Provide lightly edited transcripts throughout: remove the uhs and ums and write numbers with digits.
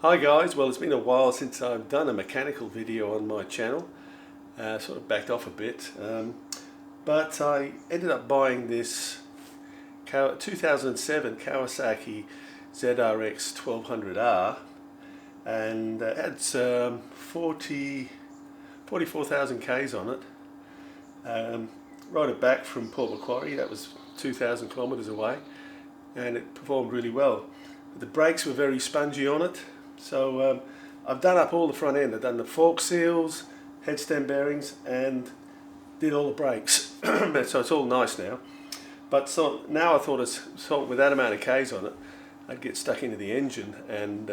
Hi guys, well it's been a while since I've done a mechanical video on my channel, sort of backed off a bit, but I ended up buying this 2007 Kawasaki ZRX1200R and it had 44,000 Ks on it. Rode it back from Port Macquarie, that was 2,000 kilometres away, and it performed really well. The brakes were very spongy on it. So I've done up all the front end. I've done the fork seals, headstand bearings, and did all the brakes. So it's all nice now. But so now I thought with that amount of Ks on it, I'd get stuck into the engine and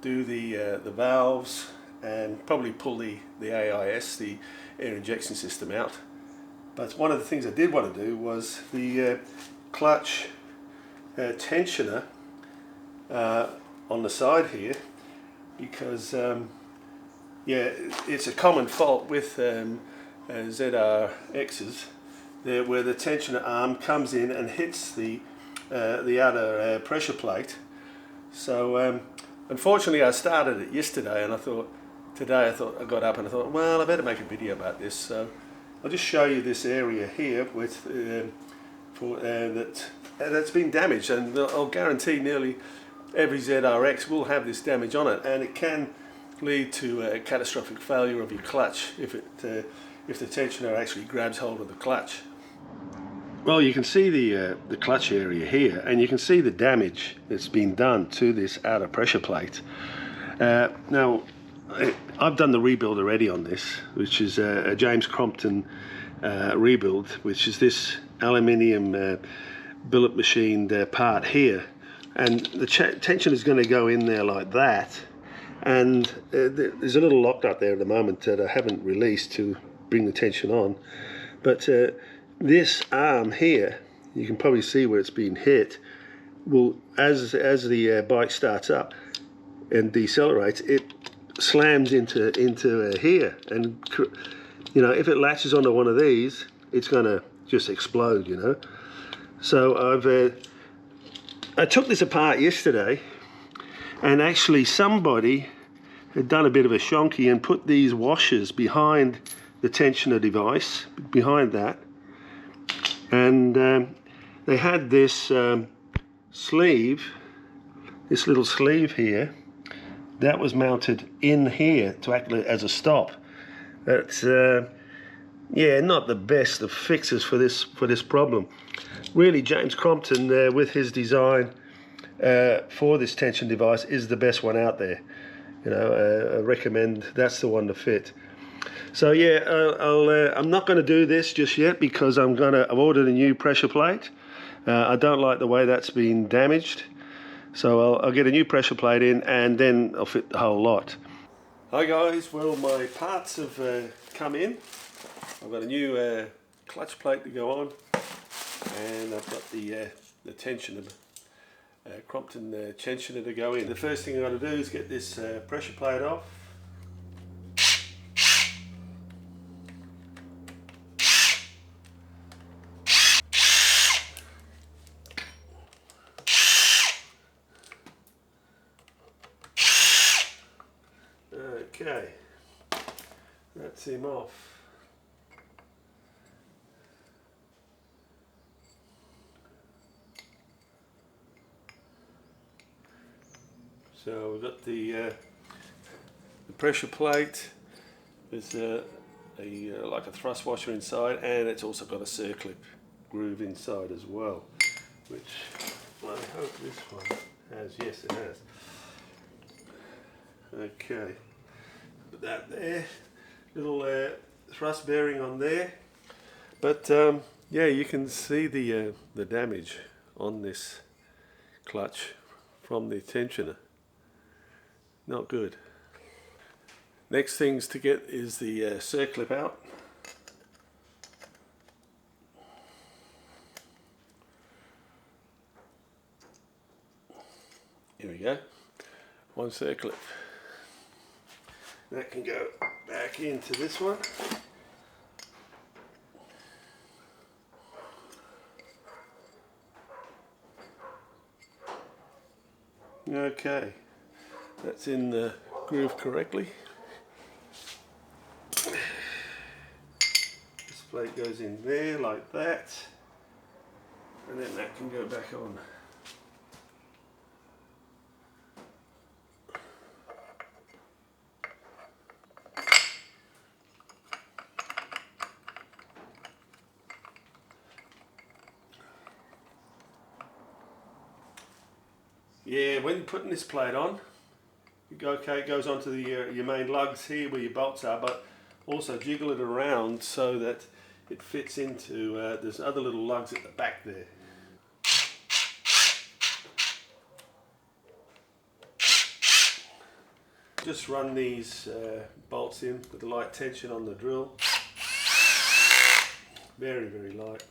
do the valves and probably pull the AIS, the air injection system, out. But one of the things I did want to do was the clutch tensioner on the side here, because yeah, it's a common fault with ZRXs where the tensioner arm comes in and hits the outer pressure plate. So unfortunately I started it yesterday, and I got up and I thought, well, I better make a video about this. So I'll just show you this area here with that's been damaged, and I'll guarantee nearly every ZRX will have this damage on it, and it can lead to a catastrophic failure of your clutch if the tensioner actually grabs hold of the clutch. Well, you can see the clutch area here, and you can see the damage that's been done to this outer pressure plate. Now, I've done the rebuild already on this, which is a James Crompton rebuild, which is this aluminium billet machined part here. And the tension is going to go in there like that, and there's a little lock nut there at the moment that I haven't released to bring the tension on. But this arm here, you can probably see where it's been hit, will, as the bike starts up and decelerates, it slams into here, and you know, if it latches onto one of these, it's going to just explode, you know. So I took this apart yesterday, and actually somebody had done a bit of a shonky and put these washers behind the tensioner device, behind that, and they had this sleeve, this little sleeve here, that was mounted in here to act as a stop. That's yeah, not the best of fixes for this problem. Really, James Crompton with his design for this tension device is the best one out there. You know, I recommend that's the one to fit. So yeah, I'm not going to do this just yet because I've ordered a new pressure plate. I don't like the way that's been damaged, so I'll get a new pressure plate in, and then I'll fit the whole lot. Hi guys, well my parts have come in. I've got a new clutch plate to go on, and I've got the tensioner, Crompton tensioner to go in. The first thing I've got to do is get this pressure plate off. Okay, that's him off. So we've got the pressure plate. There's like a thrust washer inside, and it's also got a circlip groove inside as well, which I hope this one has. Yes, it has. Okay, put that there. Little thrust bearing on there. But yeah, you can see the damage on this clutch from the tensioner. Not good. Next things to get is the circlip out. Here we go. One circlip. That can go back into this one. Okay, That's in the groove correctly. This plate goes in there like that, and then that can go back on. Yeah, when putting this plate on, okay, it goes onto the, your main lugs here where your bolts are, but also jiggle it around so that it fits into, there's other little lugs at the back there. Just run these bolts in with a light tension on the drill. Very, very light.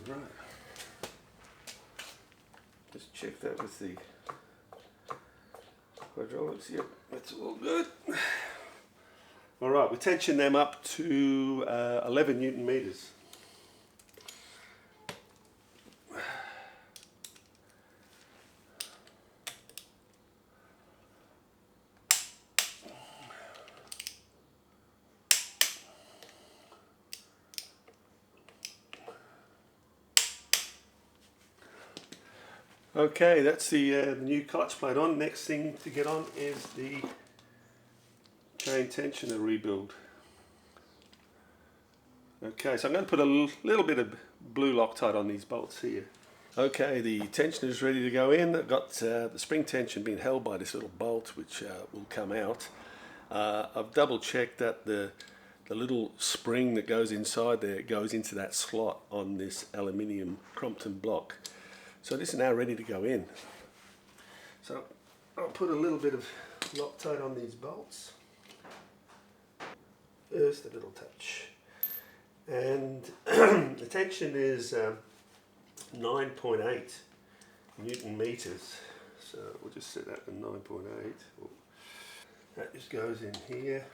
Alright. Just check that with the hydraulics. Yep, that's all good. Alright, we tension them up to 11 Newton meters. Okay, that's the new clutch plate on. Next thing to get on is the chain tensioner rebuild. Okay, so I'm going to put a little bit of blue Loctite on these bolts here. Okay, the tensioner is ready to go in. I've got the spring tension being held by this little bolt, which will come out. I've double checked that the little spring that goes inside there goes into that slot on this aluminium Crompton block. So this is now ready to go in. So I'll put a little bit of Loctite on these bolts. First a little touch. And the tension is 9.8 Newton meters. So we'll just set that to 9.8. That just goes in here.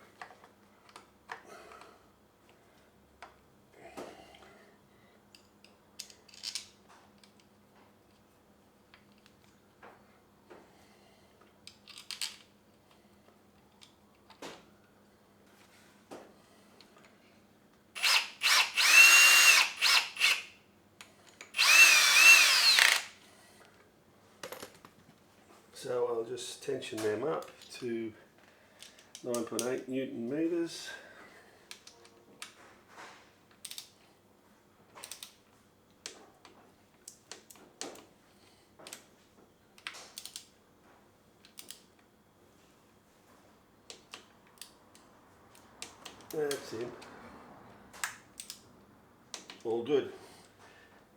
So I'll just tension them up to 9.8 Newton meters. That's it. All good.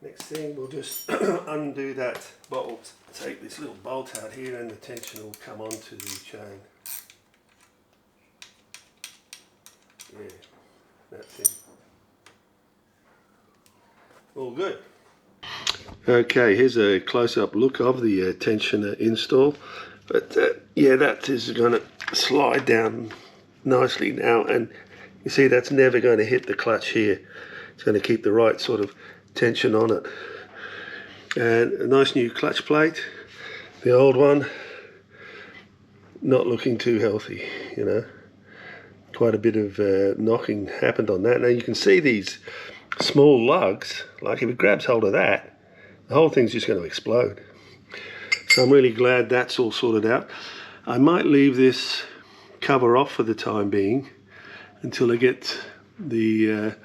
Next thing, we'll just undo that bolt. Take this little bolt out here and the tension will come onto the chain. Yeah, that's it. All good. Okay, here's a close-up look of the tensioner install. But yeah, that is going to slide down nicely now, and you see that's never going to hit the clutch here. It's going to keep the right sort of tension on it. And a nice new clutch plate. The old one not looking too healthy, you know. Quite a bit of knocking happened on that. Now you can see these small lugs, like if it grabs hold of that, the whole thing's just going to explode. So I'm really glad that's all sorted out. I might leave this cover off for the time being until I get the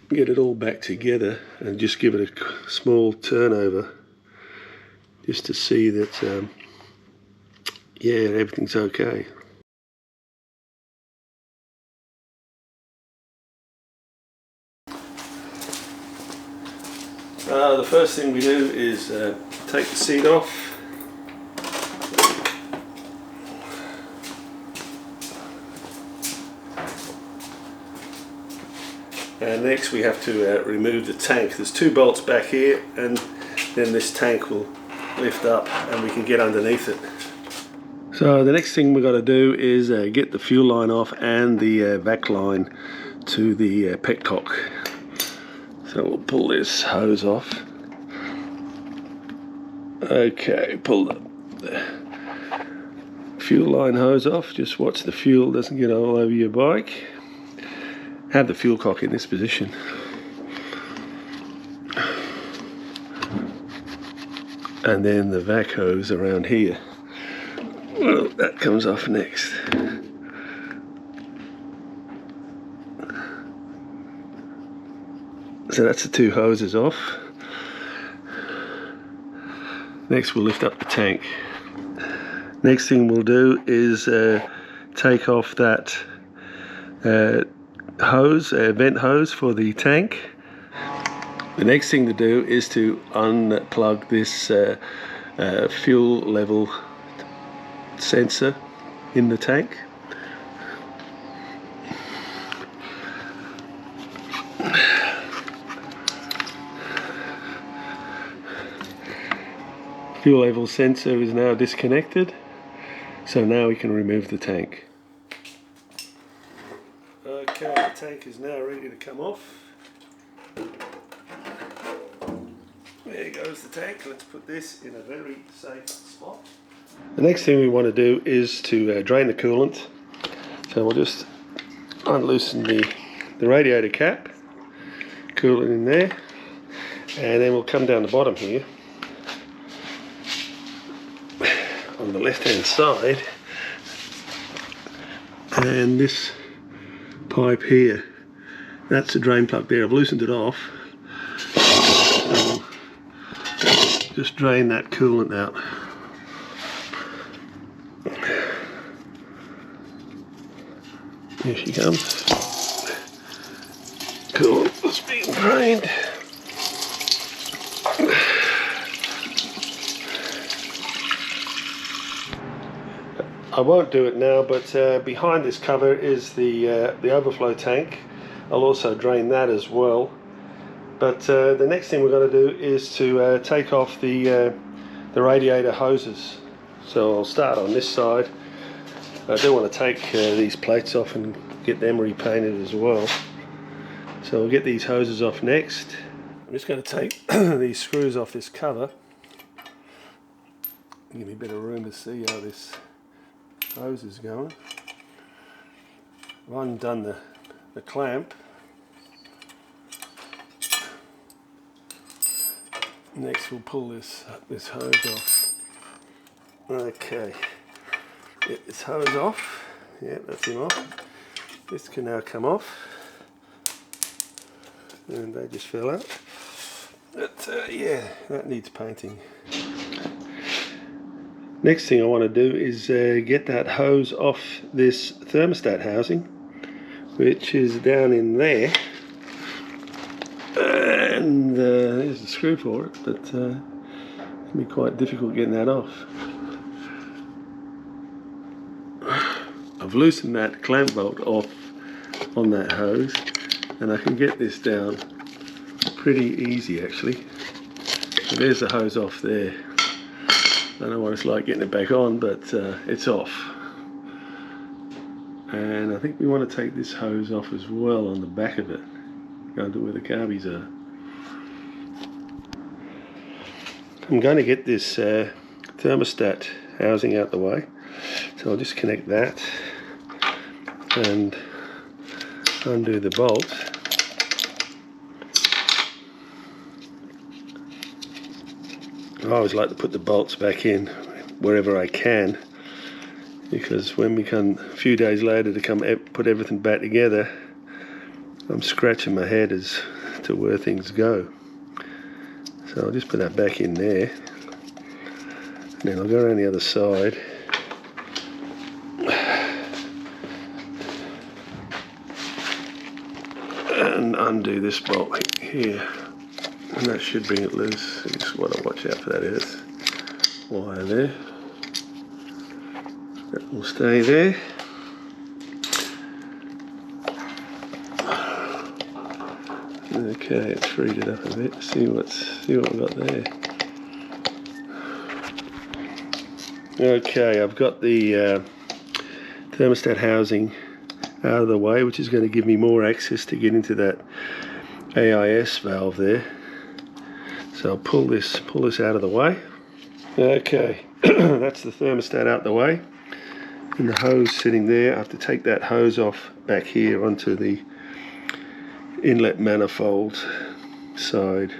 get it all back together and just give it a small turnover just to see that yeah, everything's okay. The first thing we do is take the seat off. And next we have to remove the tank. There's two bolts back here, and then this tank will lift up and we can get underneath it. So the next thing we've got to do is get the fuel line off and the vac line to the petcock. So we'll pull this hose off. Okay, pull the fuel line hose off. Just watch the fuel doesn't get all over your bike. Have the fuel cock in this position. And then the vac hose around here. Well, that comes off next. So that's the two hoses off. Next we'll lift up the tank. Next thing we'll do is take off that hose, vent hose for the tank. The next thing to do is to unplug this fuel level sensor in the tank. Fuel level sensor is now disconnected, so now we can remove the tank. Okay, the tank is now ready to come off. There goes the tank. Let's put this in a very safe spot. The next thing we want to do is to drain the coolant. So we'll just unloosen the radiator cap, coolant in there, and then we'll come down the bottom here on the left hand side, and this pipe here, that's the drain plug there. I've loosened it off. Just drain that coolant out. Here she comes. Coolant is being drained. I won't do it now, but behind this cover is the overflow tank. I'll also drain that as well. But the next thing we're going to do is to take off the radiator hoses. So I'll start on this side. I do want to take these plates off and get them repainted as well. So we'll get these hoses off next. I'm just going to take these screws off this cover. Give me a bit of room to see how this hose is going. I've undone the clamp. Next we'll pull this hose off. Okay, get this hose off. Yeah, that's him off. This can now come off. And they just fell out. But yeah, that needs painting. Next thing I want to do is get that hose off this thermostat housing, which is down in there. And there's a screw for it, but it can be quite difficult getting that off. I've loosened that clamp bolt off on that hose, and I can get this down pretty easy actually. So there's the hose off there. I don't know what it's like getting it back on, but it's off. And I think we want to take this hose off as well on the back of it, going to where the carbies are. I'm going to get this thermostat housing out the way, so I'll just connect that and undo the bolt. I always like to put the bolts back in wherever I can, because when we come a few days later to come put everything back together, I'm scratching my head as to where things go. So I'll just put that back in there, and then I'll go around the other side and undo this bolt here, and that should bring it loose. Just want to watch out for that is wire there. That will stay there. Okay, it's freed it up a bit. See what we've got there. Okay, I've got the thermostat housing out of the way, which is going to give me more access to get into that AIS valve there. So I'll pull this out of the way. Okay, that's the thermostat out the way, and the hose sitting there. I have to take that hose off back here onto the inlet manifold side.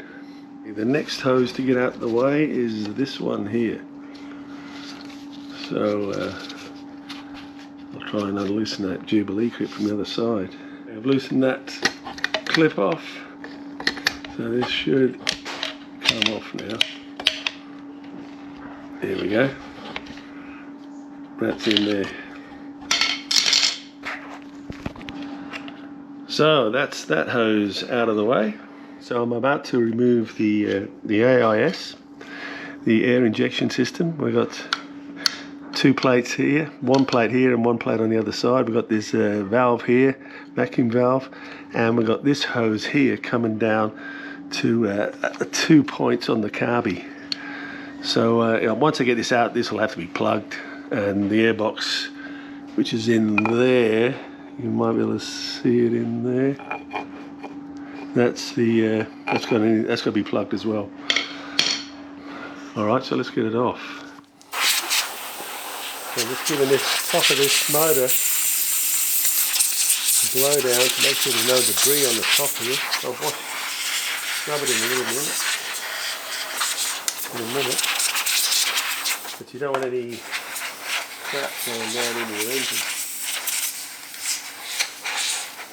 The next hose to get out of the way is this one here. So I'll try and unloosen that Jubilee clip from the other side. I've loosened that clip off, so this should come off now. There we go. That's in there. So that's that hose out of the way. So I'm about to remove the AIS, the air injection system. We've got two plates here, one plate here and one plate on the other side. We've got this valve here, vacuum valve, and we've got this hose here coming down to 2 points on the carby. So once I get this out, this will have to be plugged, and the airbox, which is in there, you might be able to see it in there. That's the that's got to be plugged as well. All right, so let's get it off. So just giving this top of this motor a blow down to make sure there's no debris on the top here. I'll rub it in a minute. But you don't want any crap going down into your engine.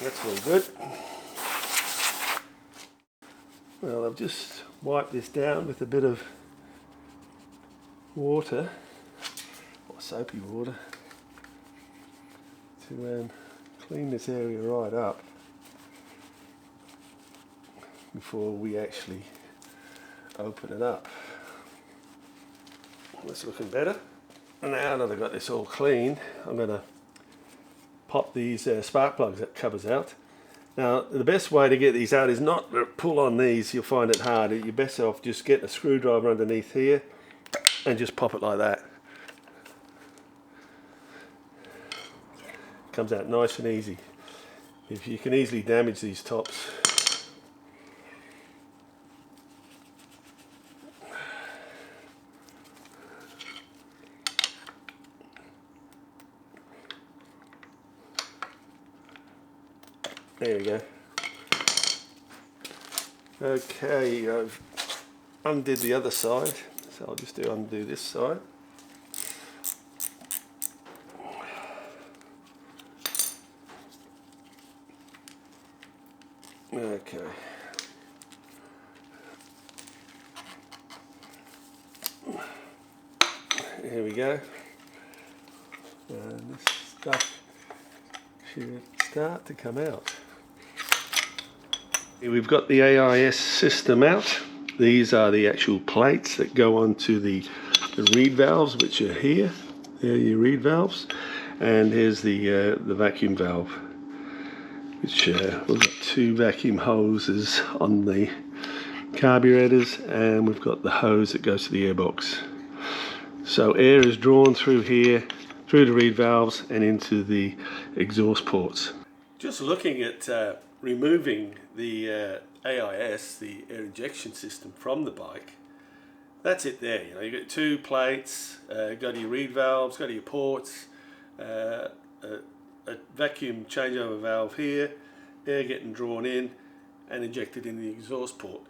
That's all good. Well, I've just wiped this down with a bit of water, or soapy water, to clean this area right up before we actually open it up. That's looking better. And now that I've got this all clean, I'm going to pop these spark plugs that covers out. Now, the best way to get these out is not to pull on these. You'll find it hard. You're best off just getting a screwdriver underneath here and just pop it like that. Comes out nice and easy. If you can easily damage these tops. There we go. Okay, I've undid the other side, so I'll just undo this side. Okay. Here we go. And this stuff should start to come out. We've got the AIS system out. These are the actual plates that go onto the reed valves, which are here. There are your reed valves. And here's the vacuum valve, which we've got two vacuum hoses on the carburetors, and we've got the hose that goes to the airbox. So air is drawn through here, through the reed valves and into the exhaust ports. Just looking at removing the AIS, the air injection system, from the bike, that's it there. You know, you got two plates, got your reed valves, got your ports, a vacuum changeover valve here, air getting drawn in and injected in the exhaust port.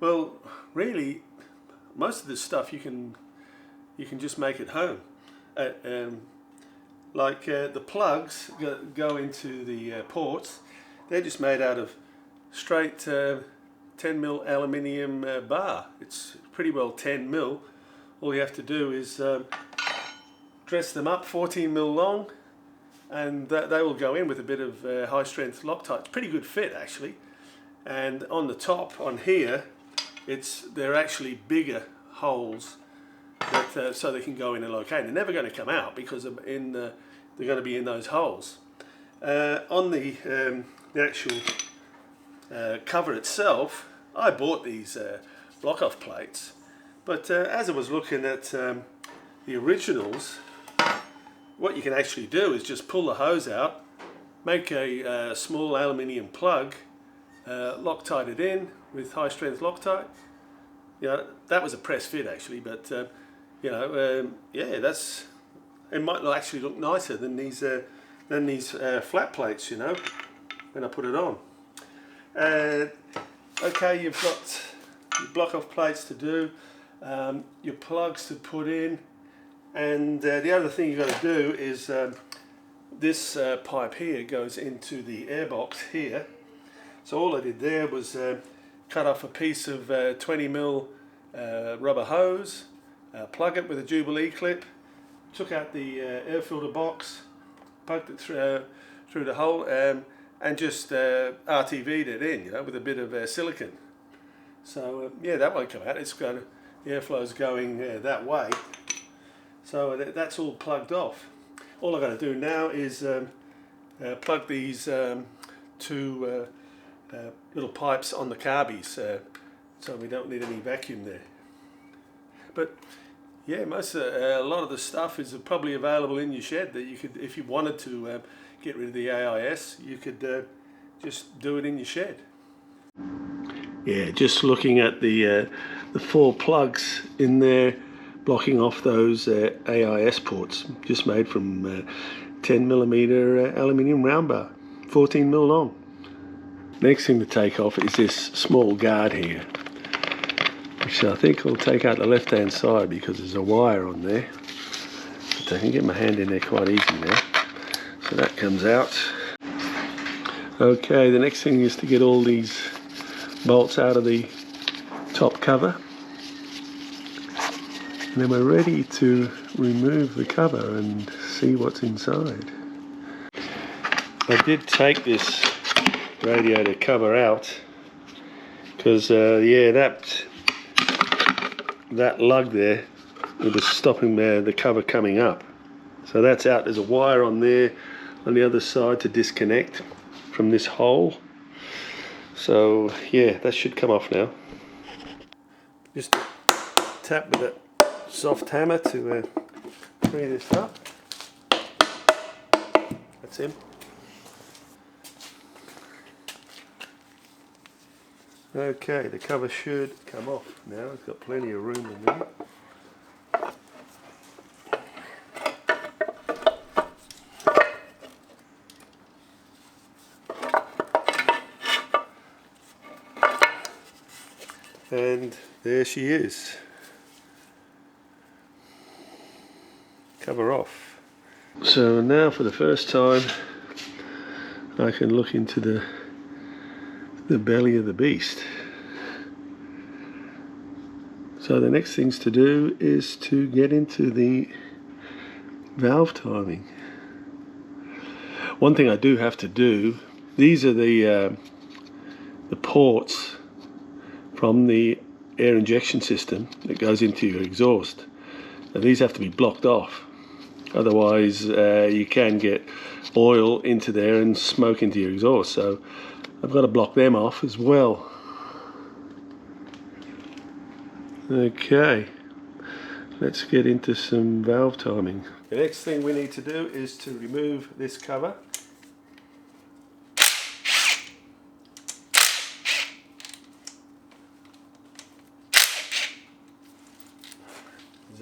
Well, really, most of this stuff you can just make at home. Like the plugs go into the ports. They're just made out of straight 10mm aluminium bar. It's pretty well 10mm. All you have to do is dress them up 14mm long, and they will go in with a bit of high strength Loctite. It's pretty good fit actually. And on the top, on here, they're actually bigger holes that, so they can go in and locate. They're never going to come out because they're going to be in those holes. On the actual cover itself, I bought these block-off plates, but as I was looking at the originals, what you can actually do is just pull the hose out, make a small aluminium plug, Loctite it in with high strength Loctite. You know, that was a press fit actually, but you know, yeah, it might actually look nicer than these flat plates, you know, when I put it on. Okay, you've got your block off plates to do, your plugs to put in, and the other thing you've got to do is this pipe here goes into the air box here. So all I did there was cut off a piece of 20mm rubber hose, plug it with a Jubilee clip, took out the air filter box, poked it through the hole, and just RTV'd it in, you know, with a bit of silicone. So yeah, that won't come out. It's got the airflow's going that way. So that's all plugged off. All I've got to do now is plug these two little pipes on the carbies, so we don't need any vacuum there. But yeah, a lot of the stuff is probably available in your shed that you could, if you wanted to get rid of the AIS, you could just do it in your shed. Yeah, just looking at the 4 plugs in there blocking off those AIS ports, just made from 10mm aluminium round bar, 14mm long. Next thing to take off is this small guard here, which I think I'll take out the left hand side because there's a wire on there, but I can get my hand in there quite easy now. So that comes out. Okay, the next thing is to get all these bolts out of the top cover, and then we're ready to remove the cover and see what's inside. I did take this radiator cover out because yeah, that lug there, it was stopping the cover coming up. So that's out. There's a wire on there on the other side to disconnect from this hole. So yeah, that should come off now. Just tap with a soft hammer to free this up. That's him. Okay, the cover should come off now. It's got plenty of room in there. And there she is. Cover off. So now for the first time I can look into the belly of the beast. So the next things to do is to get into the valve timing. One thing I do have to do, these are the ports from the air injection system that goes into your exhaust. Now these have to be blocked off, otherwise you can get oil into there and smoke into your exhaust. So I've got to block them off as well. Okay, let's get into some valve timing. The next thing we need to do is to remove this cover.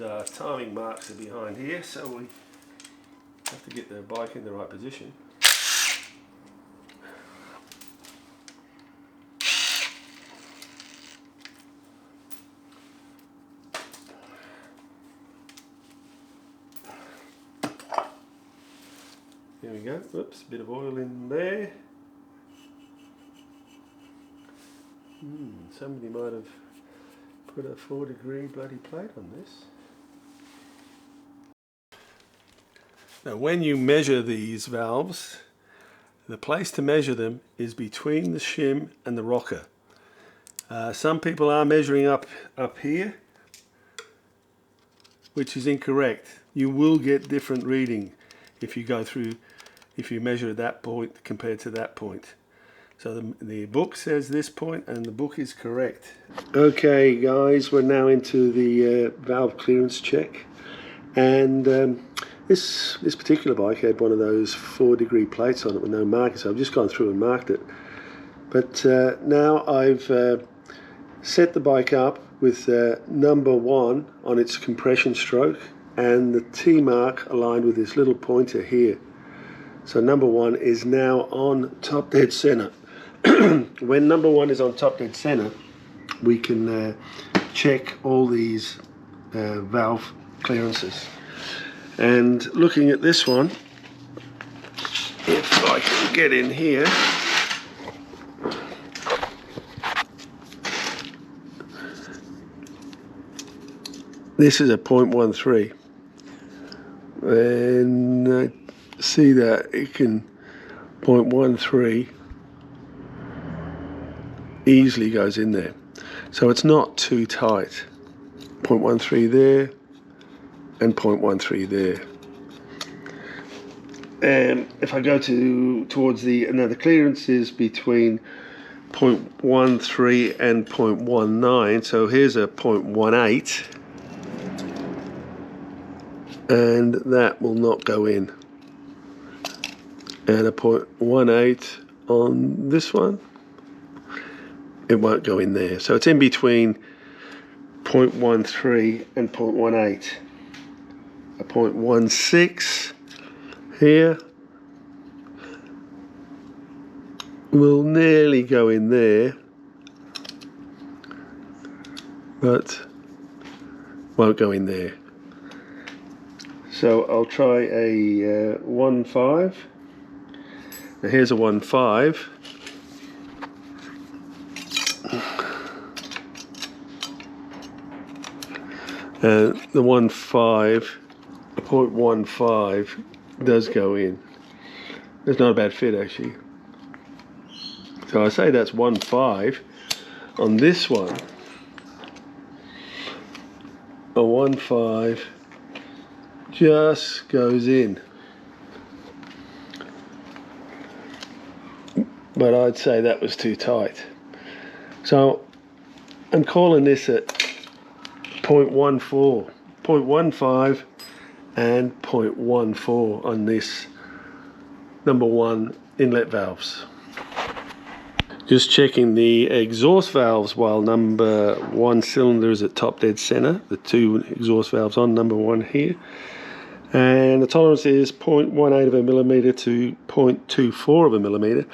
Our timing marks are behind here, so we have to get the bike in the right position. There we go. Oops, a bit of oil in there. Somebody might have put a 4-degree bloody plate on this. Now when you measure these valves, the place to measure them is between the shim and the rocker. Some people are measuring up here, which is incorrect. You will get different reading if you measure at that point compared to that point. So the book says this point and the book is correct. Okay guys, we're now into the valve clearance check. And this particular bike had one of those 4-degree plates on it with no marking, so I've just gone through and marked it. But now I've set the bike up with number 1 on its compression stroke and the T mark aligned with this little pointer here. So number 1 is now on top dead center. When number 1 is on top dead center, we can check all these valve clearances. And looking at this one, if I can get in here, this is a 0.13, and see that it can 0.13 easily goes in there, so it's not too tight. 0.13 there and 0.13 there. And if I go towards the clearance is between 0.13 and 0.19, so here's a 0.18, and that will not go in, and a 0.18 on this one, it won't go in there. So it's in between 0.13 and 0.18. A 0.16 here will nearly go in there, but won't go in there. So I'll try a 1.5. Now here's a 1.5. And the 1.5, a 0.15 does go in. It's not a bad fit actually. So I say that's 1.5. On this one, a 1.5 just goes in. But I'd say that was too tight. So I'm calling this at 0.14, 0.15 and 0.14 on this number 1 inlet valves. Just checking the exhaust valves while number 1 cylinder is at top dead center. The 2 exhaust valves on number 1 here. And the tolerance is 0.18 of a millimeter to 0.24 of a millimeter.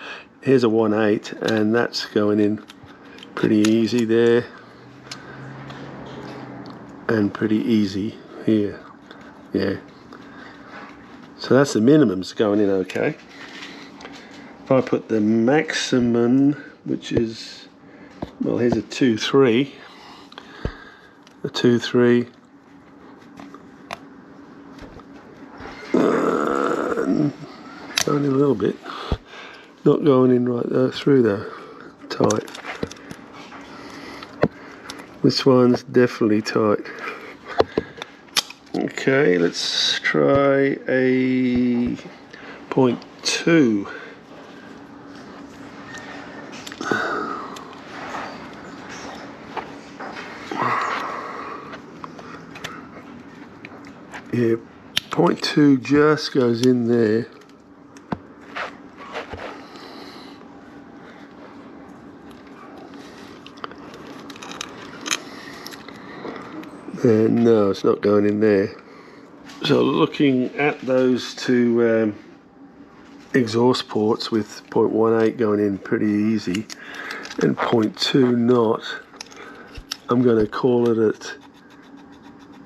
Here's a 1.8, and that's going in pretty easy there. And pretty easy here, yeah. So that's the minimums going in okay. If I put the maximum, which is, well, here's a 2.3, a 2.3, going in a little bit, not going in right through the tight. This one's definitely tight. Okay, let's try a 0.2. Yeah, 0.2 just goes in there. And no, it's not going in there. So looking at those 2 exhaust ports with 0.18 going in pretty easy and 0.2 not, I'm going to call it at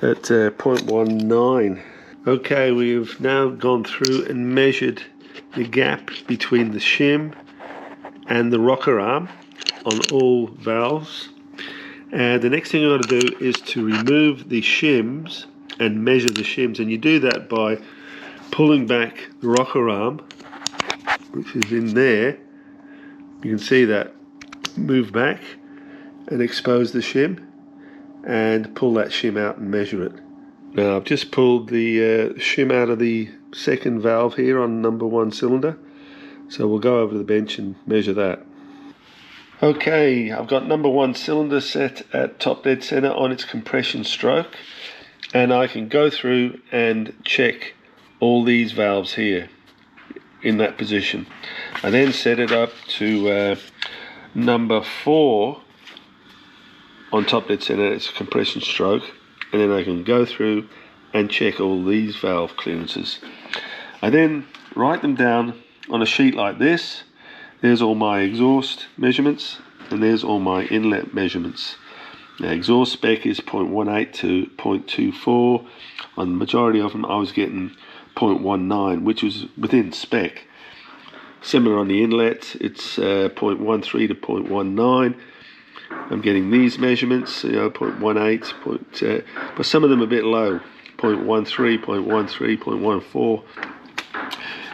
0.19. Okay, we've now gone through and measured the gap between the shim and the rocker arm on all valves. And the next thing I've got to do is to remove the shims and measure the shims, and you do that by pulling back the rocker arm, which is in there. You can see that, move back and expose the shim and pull that shim out and measure it. Now I've just pulled the shim out of the second valve here on number 1 cylinder, so we'll go over to the bench and measure that. Okay, I've got number 1 cylinder set at top dead center on its compression stroke, and I can go through and check all these valves here in that position. I then set it up to number 4 on top dead center. It's a compression stroke, and then I can go through and check all these valve clearances. I then write them down on a sheet like this. There's all my exhaust measurements, and there's all my inlet measurements. Now, exhaust spec is 0.18 to 0.24. On the majority of them I was getting 0.19, which was within spec. Similar on the inlet, it's 0.13 to 0.19. I'm getting these measurements, 0.18, but some of them are a bit low, 0.13, 0.13, 0.14.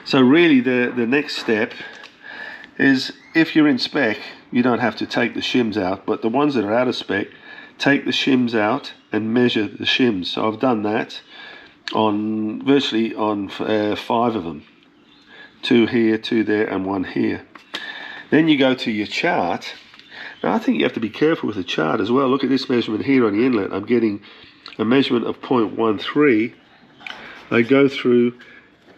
So really the next step is, if you're in spec, you don't have to take the shims out, but the ones that are out of spec, take the shims out and measure the shims. So I've done that on virtually on 5 of them. 2 here, 2 there, and 1 here. Then you go to your chart. Now I think you have to be careful with the chart as well. Look at this measurement here on the inlet. I'm getting a measurement of 0.13. I go through,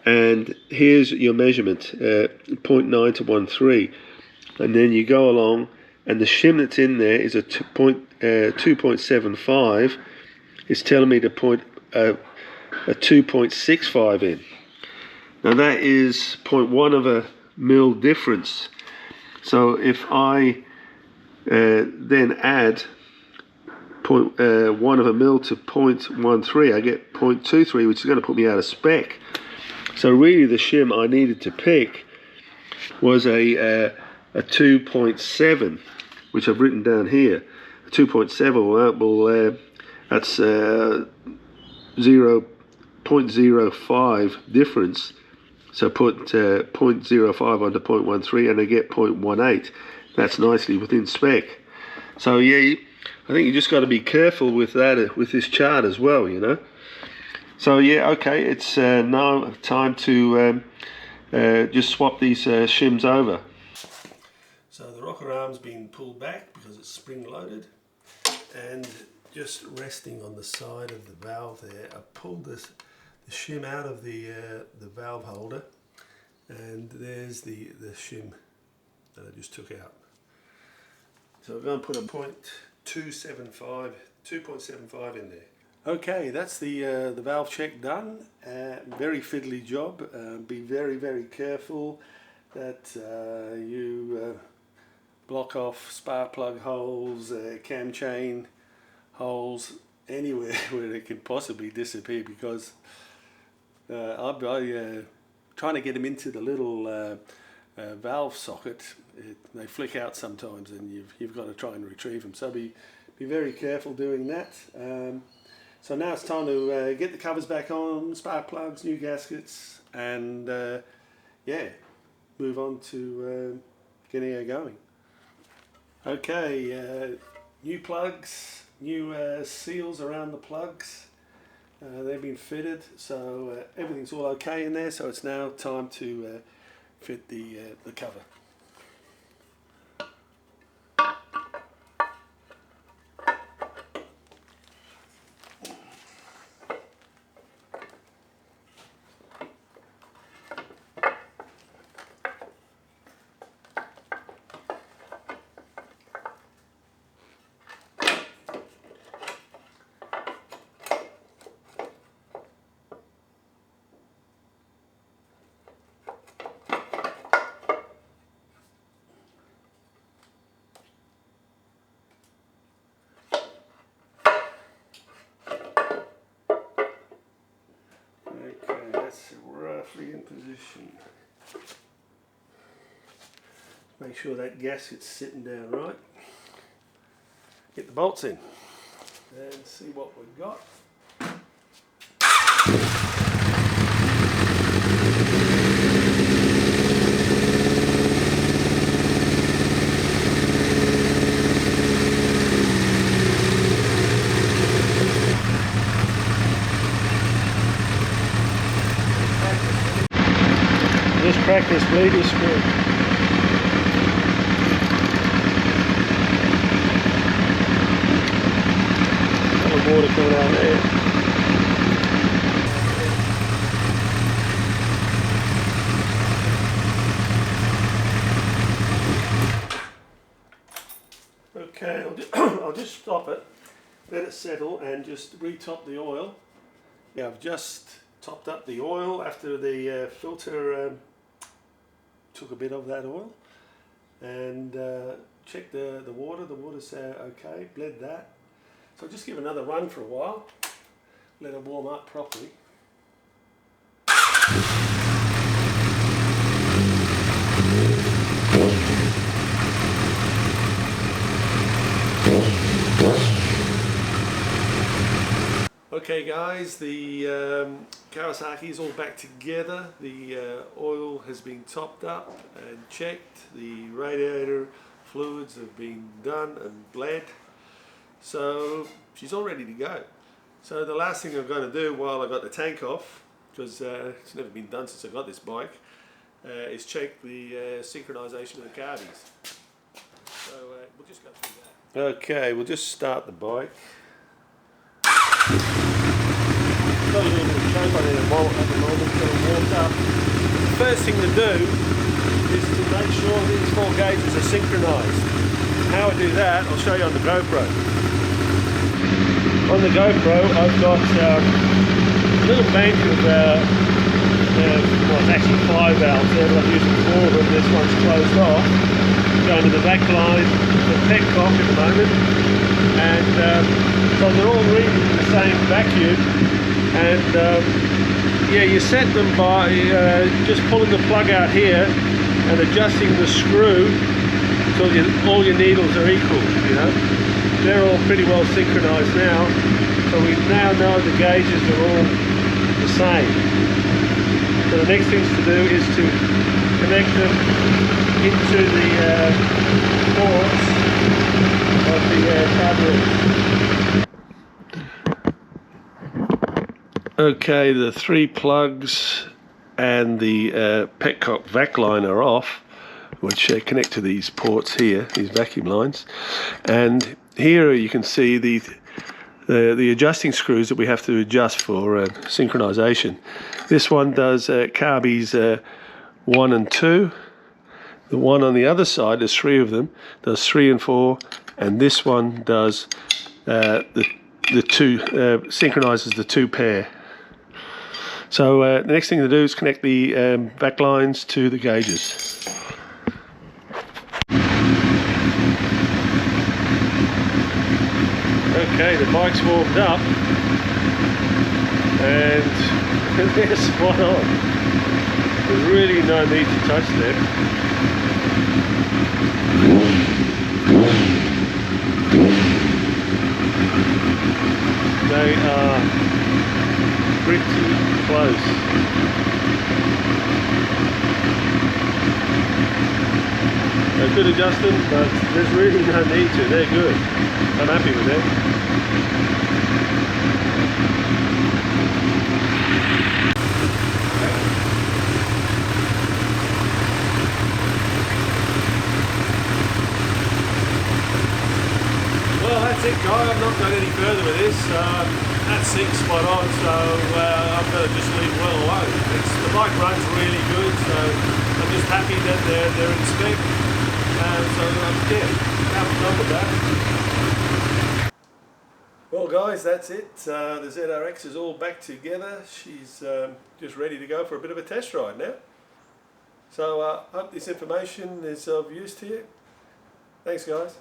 and here's your measurement, 0.9 to 1.3. And then you go along, and the shim that's in there is a 2.75. It's telling me to put a 2.65 in. Now that is 0.1 of a mil difference. So if I then add 0.1 of a mil to 0.13, I get 0.23, which is going to put me out of spec. So really the shim I needed to pick was a 2.7, which I've written down here. A 2.7, that's 0.05 difference. So put 0.05 onto 0.13 and I get 0.18. That's nicely within spec. So yeah, I think you just got to be careful with that, with this chart as well, So yeah, okay, it's now time to just swap these shims over. So the rocker arm's been pulled back because it's spring loaded, and just resting on the side of the valve there, I pulled the shim out of the valve holder, and there's the shim that I just took out. So I'm going to put a 2.75 in there. Okay, that's the valve check done. Very fiddly job. Be very, very careful that you block off spark plug holes, cam chain holes, anywhere where they could possibly disappear, because I trying to get them into the little valve socket, they flick out sometimes, and you've got to try and retrieve them. So be very careful doing that. So now it's time to get the covers back on, spark plugs, new gaskets, and yeah, move on to getting her going. Okay, new plugs, new seals around the plugs. They've been fitted, so everything's all okay in there. So it's now time to fit the cover. Roughly in position. Make sure that gasket's sitting down right. Get the bolts in and see what we've got. Just crack this bleeder screw. A lot of water coming out there. stop it, let it settle and just re-top the oil. Yeah, I've just topped up the oil after the filter took a bit of that oil, and check the water. The water's okay, bled that. So I'll just give another run for a while, let it warm up properly. Okay guys, the Kawasaki is all back together. The oil has been topped up and checked. The radiator fluids have been done and bled. So she's all ready to go. So the last thing I'm going to do while I got the tank off, because it's never been done since I got this bike, is check the synchronization of the carbies. So we'll just go through that. Okay, we'll just start the bike. Got a little bit of choke on it at the moment, so it warmed up. The first thing to do is to make sure these 4 gauges are synchronized. How I do that, I'll show you on the GoPro. On the GoPro, I've got a little bank of, well, it's actually 5 valves there, but I'm using 4 of them. This one's closed off. Going to the back line, the petcock at the moment, and so they're all reading the same vacuum. And yeah, you set them by just pulling the plug out here and adjusting the screw so all your needles are equal, you know. They're all pretty well synchronized now, so we now know the gauges are all the same. So the next thing to do is to connect them into the ports of the carburetors. Okay, the 3 plugs and the petcock vac line are off, which connect to these ports here, these vacuum lines. And here you can see the adjusting screws that we have to adjust for synchronization. This one does carbies 1 and 2. The one on the other side, there's 3 of them, does 3 and 4, and this one does the 2 synchronizes the 2 pair. So the next thing to do is connect the vac lines to the gauges. Okay, the bike's warmed up and they're spot on. There's really no need to touch them. They are pretty close. I could adjust them, but there's really no need to. They're good. I'm happy with them. Well, that's it, guys. I've not gone any further with this. That sync's spot on, so I'm going to just leave well alone. The bike runs really good, so I'm just happy that they're in spec. So yeah, have fun with that. Well, guys, that's it. The ZRX is all back together. She's just ready to go for a bit of a test ride now. So I hope this information is of use to you. Thanks, guys.